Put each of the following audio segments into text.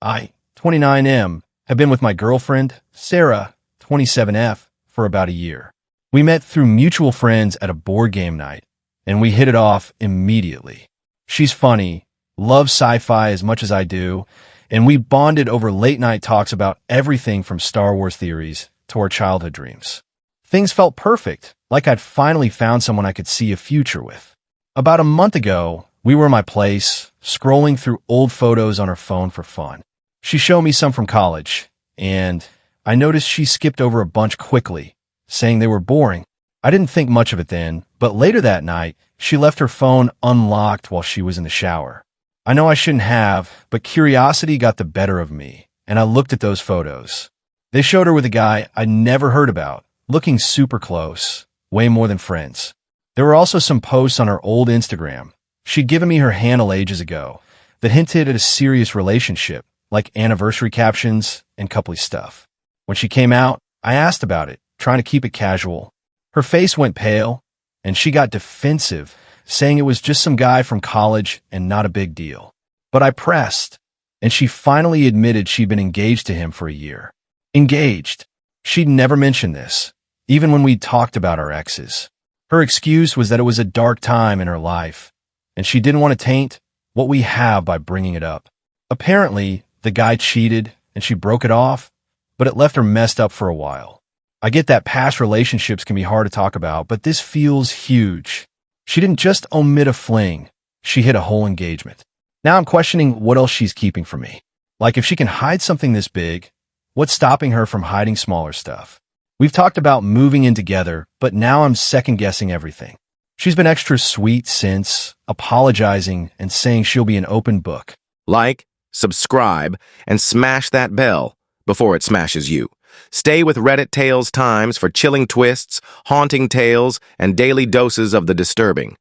I, 29M, have been with my girlfriend, Sarah, 27F, for about a year. We met through mutual friends at a board game night, and we hit it off immediately. She's funny, loves sci-fi as much as I do, and we bonded over late-night talks about everything from Star Wars theories to our childhood dreams. Things felt perfect, like I'd finally found someone I could see a future with. About a month ago, we were in my place, scrolling through old photos on her phone for fun. She showed me some from college, and I noticed she skipped over a bunch quickly, saying they were boring. I didn't think much of it then, but later that night, she left her phone unlocked while she was in the shower. I know I shouldn't have, but curiosity got the better of me, and I looked at those photos. They showed her with a guy I'd never heard about, looking super close, way more than friends. There were also some posts on her old Instagram. She'd given me her handle ages ago that hinted at a serious relationship, like anniversary captions and coupley stuff. When she came out, I asked about it, trying to keep it casual. Her face went pale, and she got defensive, saying it was just some guy from college and not a big deal. But I pressed, and she finally admitted she'd been engaged to him for a year. Engaged. She'd never mentioned this, even when we'd talked about our exes. Her excuse was that it was a dark time in her life, and she didn't want to taint what we have by bringing it up. Apparently, the guy cheated, and she broke it off, but it left her messed up for a while. I get that past relationships can be hard to talk about, but this feels huge. She didn't just omit a fling, she hit a whole engagement. Now I'm questioning what else she's keeping from me. Like, if she can hide something this big, what's stopping her from hiding smaller stuff? We've talked about moving in together, but now I'm second-guessing everything. She's been extra sweet since, apologizing and saying she'll be an open book. Like, subscribe, and smash that bell before it smashes you. Stay with Reddit Tales Times for chilling twists, haunting tales, and daily doses of the disturbing.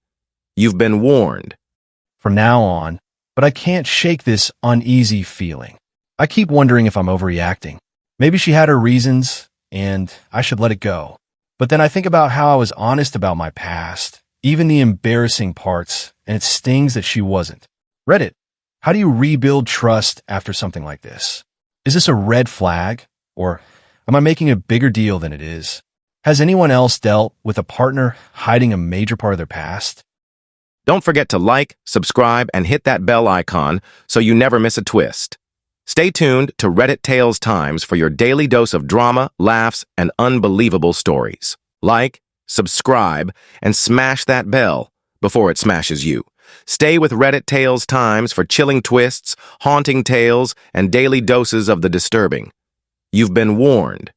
You've been warned. From now on, but I can't shake this uneasy feeling. I keep wondering if I'm overreacting. Maybe she had her reasons, and I should let it go. But then I think about how I was honest about my past, even the embarrassing parts, and it stings that she wasn't. Reddit, how do you rebuild trust after something like this? Is this a red flag, or am I making a bigger deal than it is? Has anyone else dealt with a partner hiding a major part of their past? Don't forget to like, subscribe, and hit that bell icon so you never miss a twist. Stay tuned to Reddit Tales Times for your daily dose of drama, laughs, and unbelievable stories. Like, subscribe, and smash that bell before it smashes you. Stay with Reddit Tales Times for chilling twists, haunting tales, and daily doses of the disturbing. You've been warned.